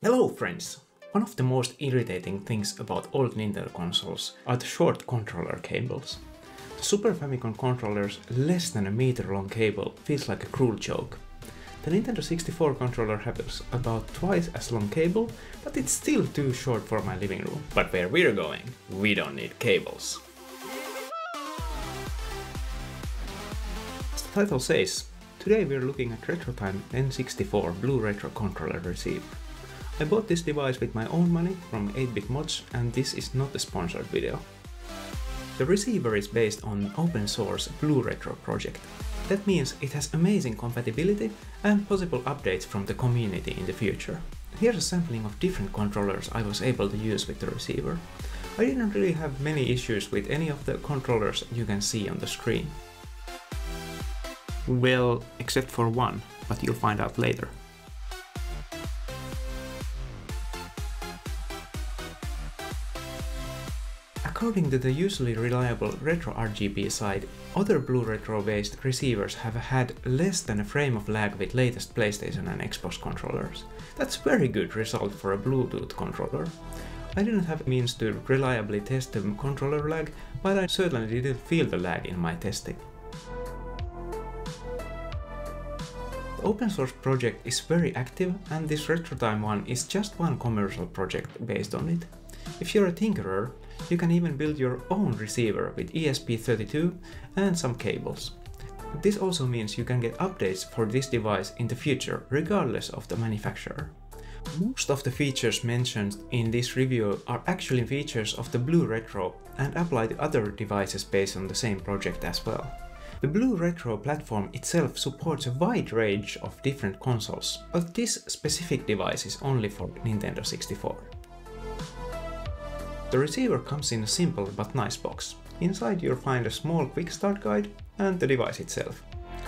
Hello friends! One of the most irritating things about old Nintendo consoles are the short controller cables. The Super Famicom controller's less than a meter long cable feels like a cruel joke. The Nintendo 64 controller has about twice as long cable, but it's still too short for my living room. But where we're going, we don't need cables. As the title says, today we're looking at RetroTime N64 Blue Retro Controller Receiver. I bought this device with my own money from 8-Bit Mods, and this is not a sponsored video. The receiver is based on open source Blue Retro project. That means it has amazing compatibility and possible updates from the community in the future. Here's a sampling of different controllers I was able to use with the receiver. I didn't really have many issues with any of the controllers you can see on the screen. Well, except for one, but you'll find out later. According to the usually reliable RetroRGB site, other Blue Retro-based receivers have had less than a frame of lag with latest PlayStation and Xbox controllers. That's a very good result for a Bluetooth controller. I didn't have means to reliably test the controller lag, but I certainly didn't feel the lag in my testing. The open source project is very active, and this RetroTime one is just one commercial project based on it. If you're a tinkerer, you can even build your own receiver with ESP32 and some cables. This also means you can get updates for this device in the future, regardless of the manufacturer. Most of the features mentioned in this review are actually features of the Blue Retro and apply to other devices based on the same project as well. The Blue Retro platform itself supports a wide range of different consoles, but this specific device is only for Nintendo 64. The receiver comes in a simple but nice box. Inside you'll find a small quick start guide and the device itself.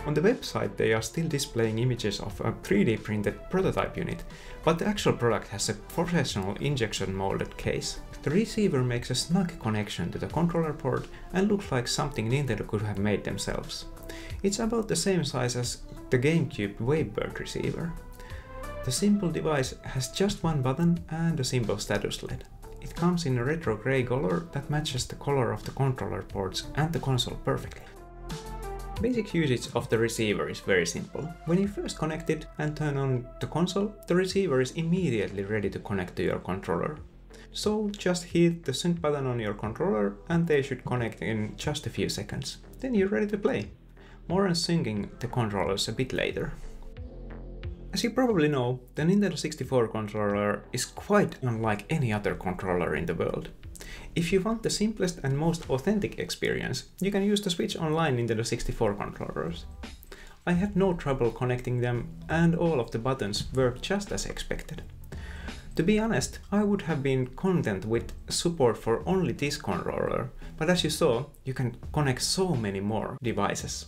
On the website they are still displaying images of a 3D printed prototype unit, but the actual product has a professional injection molded case. The receiver makes a snug connection to the controller port and looks like something Nintendo could have made themselves. It's about the same size as the GameCube Wavebird receiver. The simple device has just one button and a simple status LED. It comes in a retro grey color that matches the color of the controller ports and the console perfectly. Basic usage of the receiver is very simple. When you first connect it and turn on the console, the receiver is immediately ready to connect to your controller. So just hit the sync button on your controller and they should connect in just a few seconds. Then you're ready to play. More on syncing the controllers a bit later. As you probably know, the Nintendo 64 controller is quite unlike any other controller in the world. If you want the simplest and most authentic experience, you can use the Switch Online Nintendo 64 controllers. I had no trouble connecting them and all of the buttons work just as expected. To be honest, I would have been content with support for only this controller, but as you saw, you can connect so many more devices.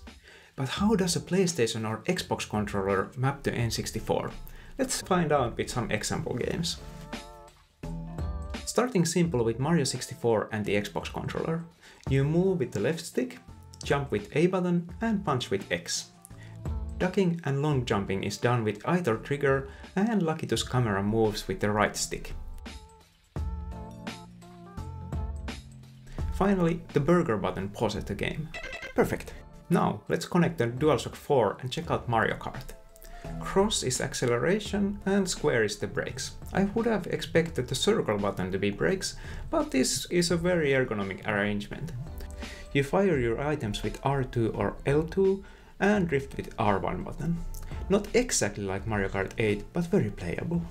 But how does a PlayStation or Xbox controller map to N64? Let's find out with some example games. Starting simple with Mario 64 and the Xbox controller. You move with the left stick, jump with A button and punch with X. Ducking and long jumping is done with either trigger, and Lakitu's camera moves with the right stick. Finally, the burger button pauses the game. Perfect! Now let's connect the DualShock 4 and check out Mario Kart. Cross is acceleration and square is the brakes. I would have expected the circle button to be brakes, but this is a very ergonomic arrangement. You fire your items with R2 or L2 and drift with R1 button. Not exactly like Mario Kart 8, but very playable.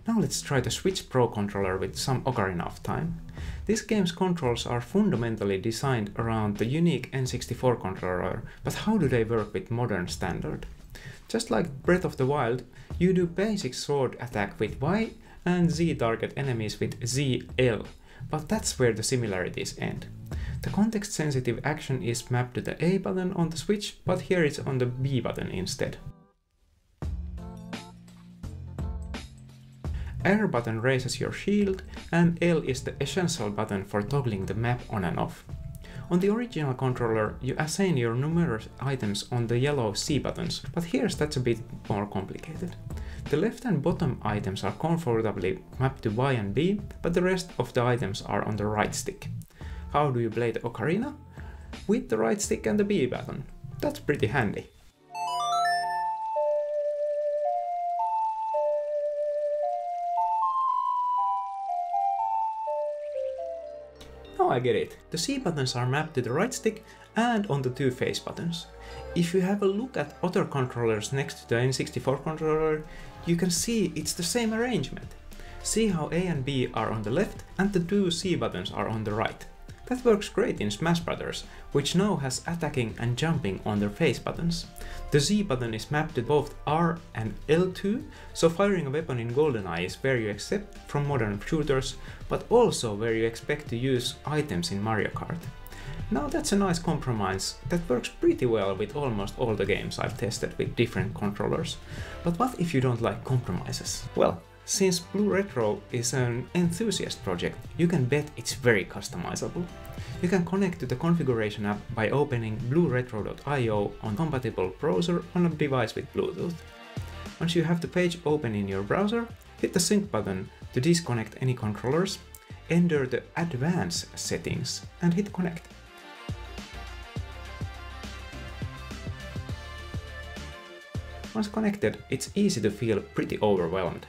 Now let's try the Switch Pro controller with some Ocarina of Time. This game's controls are fundamentally designed around the unique N64 controller, but how do they work with modern standard? Just like Breath of the Wild, you do basic sword attack with Y and Z target enemies with ZL, but that's where the similarities end. The context-sensitive action is mapped to the A button on the Switch, but here it's on the B button instead. R button raises your shield, and L is the essential button for toggling the map on and off. On the original controller, you assign your numerous items on the yellow C buttons, but here that's a bit more complicated. The left and bottom items are comfortably mapped to Y and B, but the rest of the items are on the right stick. How do you play the ocarina? With the right stick and the B button. That's pretty handy. Now I get it. The C buttons are mapped to the right stick and on the two face buttons. If you have a look at other controllers next to the N64 controller, you can see it's the same arrangement. See how A and B are on the left and the two C buttons are on the right. That works great in Smash Bros., which now has attacking and jumping on their face buttons. The Z button is mapped to both R and L2, so firing a weapon in GoldenEye is where you accept from modern shooters, but also where you expect to use items in Mario Kart. Now that's a nice compromise that works pretty well with almost all the games I've tested with different controllers. But what if you don't like compromises? Well, since Blue Retro is an enthusiast project, you can bet it's very customizable. You can connect to the configuration app by opening blueretro.io on compatible browser on a device with Bluetooth. Once you have the page open in your browser, hit the sync button to disconnect any controllers, enter the advanced settings and hit connect. Once connected, it's easy to feel pretty overwhelmed.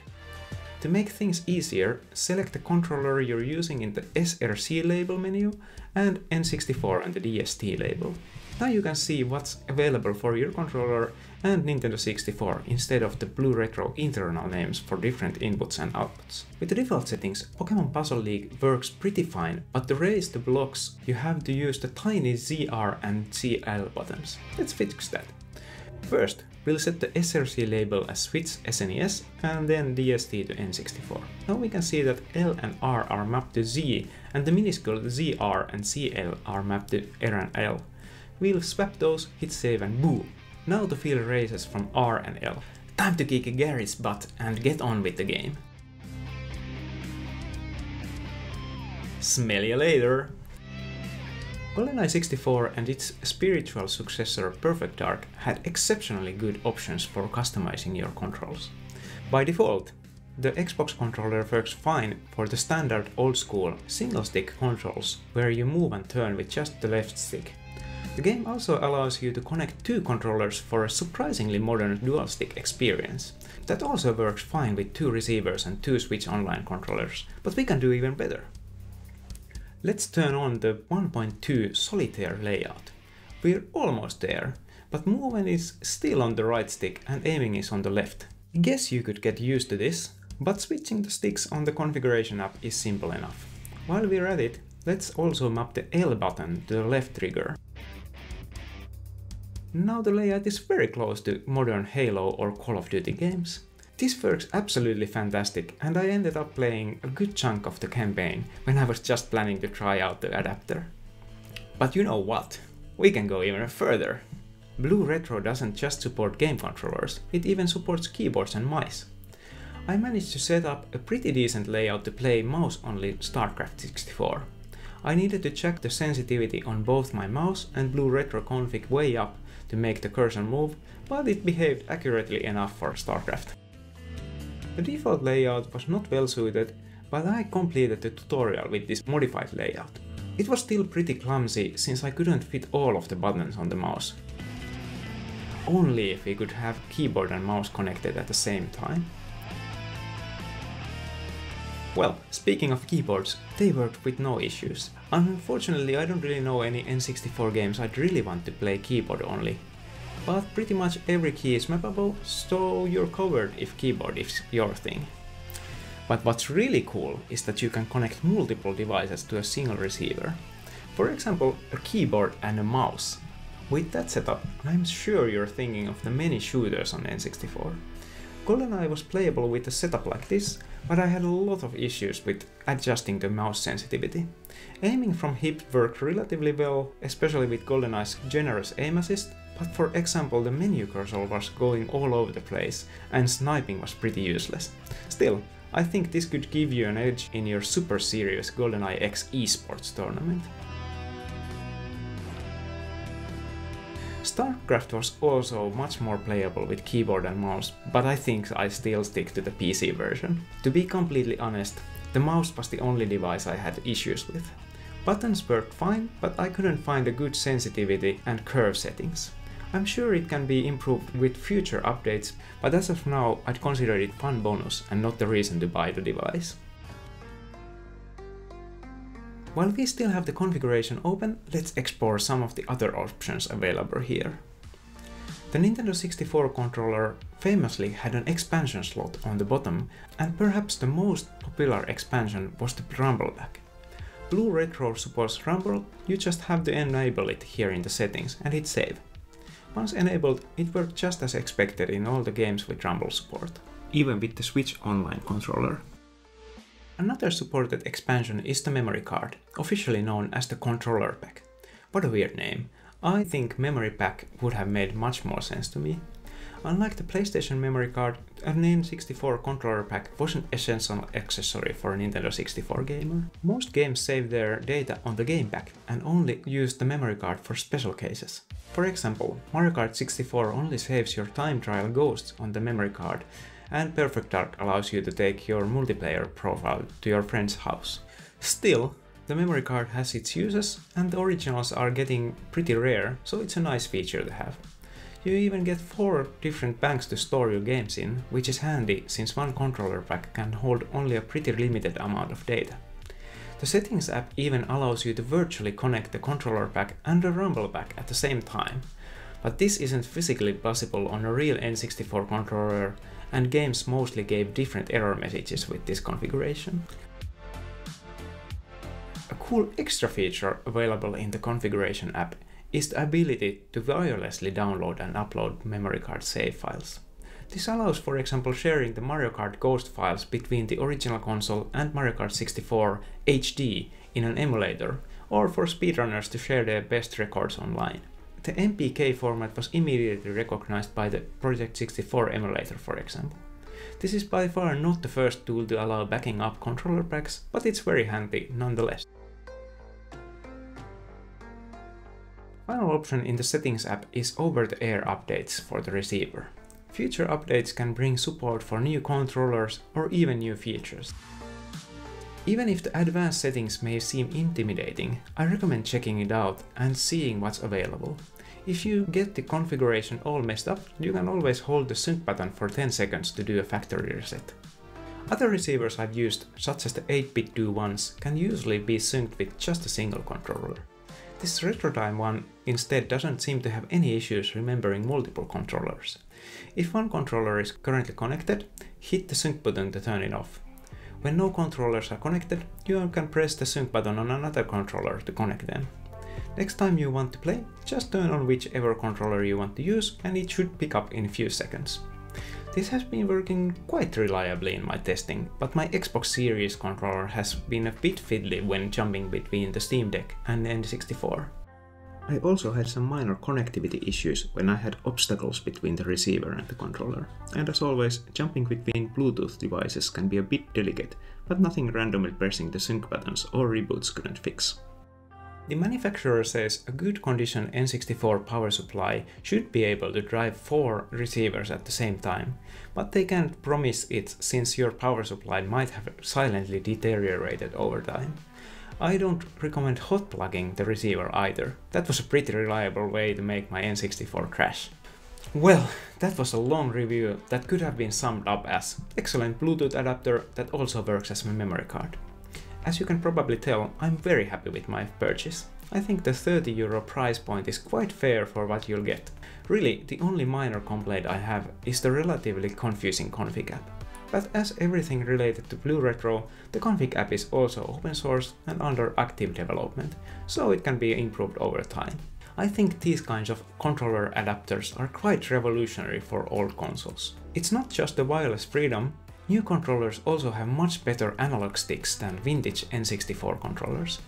To make things easier, select the controller you're using in the SRC label menu and N64 and the DST label. Now you can see what's available for your controller and Nintendo 64 instead of the Blue Retro internal names for different inputs and outputs. With the default settings, Pokémon Puzzle League works pretty fine, but to raise the blocks you have to use the tiny ZR and CL buttons. Let's fix that. First, we'll set the SRC label as Switch SNES and then DST to N64. Now we can see that L and R are mapped to Z and the minuscule ZR and CL are mapped to R and L. We'll swap those, hit save and boom! Now the field raises from R and L. Time to kick Gary's butt and get on with the game. Smell ya later! GoldenEye 64 and its spiritual successor Perfect Dark had exceptionally good options for customizing your controls. By default, the Xbox controller works fine for the standard old-school single-stick controls where you move and turn with just the left stick. The game also allows you to connect two controllers for a surprisingly modern dual-stick experience. That also works fine with two receivers and two Switch Online controllers, but we can do even better. Let's turn on the 1.2 solitaire layout. We're almost there, but movement is still on the right stick and aiming is on the left. I guess you could get used to this, but switching the sticks on the configuration app is simple enough. While we're at it, let's also map the L button to the left trigger. Now the layout is very close to modern Halo or Call of Duty games. This works absolutely fantastic, and I ended up playing a good chunk of the campaign when I was just planning to try out the adapter. But you know what? We can go even further. Blue Retro doesn't just support game controllers, it even supports keyboards and mice. I managed to set up a pretty decent layout to play mouse-only StarCraft 64. I needed to check the sensitivity on both my mouse and Blue Retro config way up to make the cursor move, but it behaved accurately enough for StarCraft. The default layout was not well suited, but I completed the tutorial with this modified layout. It was still pretty clumsy since I couldn't fit all of the buttons on the mouse. Only if we could have keyboard and mouse connected at the same time. Well, speaking of keyboards, they worked with no issues. Unfortunately, I don't really know any N64 games I'd really want to play keyboard only. But pretty much every key is mappable, so you're covered if keyboard is your thing. But what's really cool is that you can connect multiple devices to a single receiver. For example, a keyboard and a mouse. With that setup, I'm sure you're thinking of the many shooters on N64. GoldenEye was playable with a setup like this, but I had a lot of issues with adjusting the mouse sensitivity. Aiming from hip worked relatively well, especially with GoldenEye's generous aim assist, but for example the menu cursor was going all over the place and sniping was pretty useless. Still, I think this could give you an edge in your super serious GoldenEye X esports tournament. StarCraft was also much more playable with keyboard and mouse, but I think I still stick to the PC version. To be completely honest, the mouse was the only device I had issues with. Buttons worked fine, but I couldn't find a good sensitivity and curve settings. I'm sure it can be improved with future updates, but as of now I'd consider it fun bonus and not the reason to buy the device. While we still have the configuration open, let's explore some of the other options available here. The Nintendo 64 controller famously had an expansion slot on the bottom, and perhaps the most popular expansion was the Rumble Pack. Blue Retro supports Rumble, you just have to enable it here in the settings and hit save. Once enabled, it worked just as expected in all the games with Rumble support, even with the Switch Online controller. Another supported expansion is the memory card, officially known as the Controller Pack. What a weird name. I think Memory Pack would have made much more sense to me. Unlike the PlayStation memory card, an N64 controller pack was an essential accessory for a Nintendo 64 gamer. Most games save their data on the game pack and only use the memory card for special cases. For example, Mario Kart 64 only saves your time trial ghosts on the memory card, and Perfect Dark allows you to take your multiplayer profile to your friend's house. Still, the memory card has its uses, and the originals are getting pretty rare, so it's a nice feature to have. You even get 4 different banks to store your games in, which is handy since one controller pack can hold only a pretty limited amount of data. The Settings app even allows you to virtually connect the controller pack and the Rumble pack at the same time, but this isn't physically possible on a real N64 controller, and games mostly gave different error messages with this configuration. A cool extra feature available in the configuration app is the ability to wirelessly download and upload memory card save files. This allows, for example, sharing the Mario Kart Ghost files between the original console and Mario Kart 64 HD in an emulator, or for speedrunners to share their best records online. The MPK format was immediately recognized by the Project 64 emulator, for example. This is by far not the first tool to allow backing up controller packs, but it's very handy nonetheless. Final option in the Settings app is over-the-air updates for the receiver. Future updates can bring support for new controllers or even new features. Even if the advanced settings may seem intimidating, I recommend checking it out and seeing what's available. If you get the configuration all messed up, you can always hold the sync button for 10 seconds to do a factory reset. Other receivers I've used, such as the 8-bit Do ones, can usually be synced with just a single controller. This RetroTime one instead doesn't seem to have any issues remembering multiple controllers. If one controller is currently connected, hit the sync button to turn it off. When no controllers are connected, you can press the sync button on another controller to connect them. Next time you want to play, just turn on whichever controller you want to use and it should pick up in a few seconds. This has been working quite reliably in my testing, but my Xbox Series controller has been a bit fiddly when jumping between the Steam Deck and the N64. I also had some minor connectivity issues when I had obstacles between the receiver and the controller. And as always, jumping between Bluetooth devices can be a bit delicate, but nothing randomly pressing the sync buttons or reboots couldn't fix. The manufacturer says a good condition N64 power supply should be able to drive 4 receivers at the same time, but they can't promise it since your power supply might have silently deteriorated over time. I don't recommend hot plugging the receiver either. That was a pretty reliable way to make my N64 crash. Well, that was a long review that could have been summed up as excellent Bluetooth adapter that also works as my memory card. As you can probably tell, I'm very happy with my purchase. I think the €30 price point is quite fair for what you'll get. Really, the only minor complaint I have is the relatively confusing config app. But as everything related to Blue Retro, the config app is also open source and under active development, so it can be improved over time. I think these kinds of controller adapters are quite revolutionary for old consoles. It's not just the wireless freedom. New controllers also have much better analog sticks than vintage N64 controllers.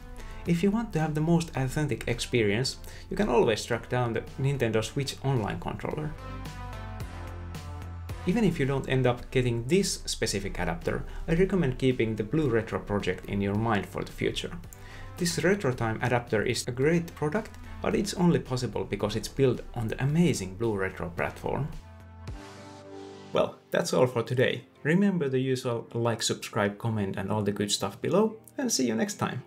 If you want to have the most authentic experience, you can always track down the Nintendo Switch Online controller. Even if you don't end up getting this specific adapter, I recommend keeping the Blue Retro project in your mind for the future. This RetroTime adapter is a great product, but it's only possible because it's built on the amazing Blue Retro platform. Well, that's all for today. Remember the usual like, subscribe, comment and all the good stuff below, and see you next time.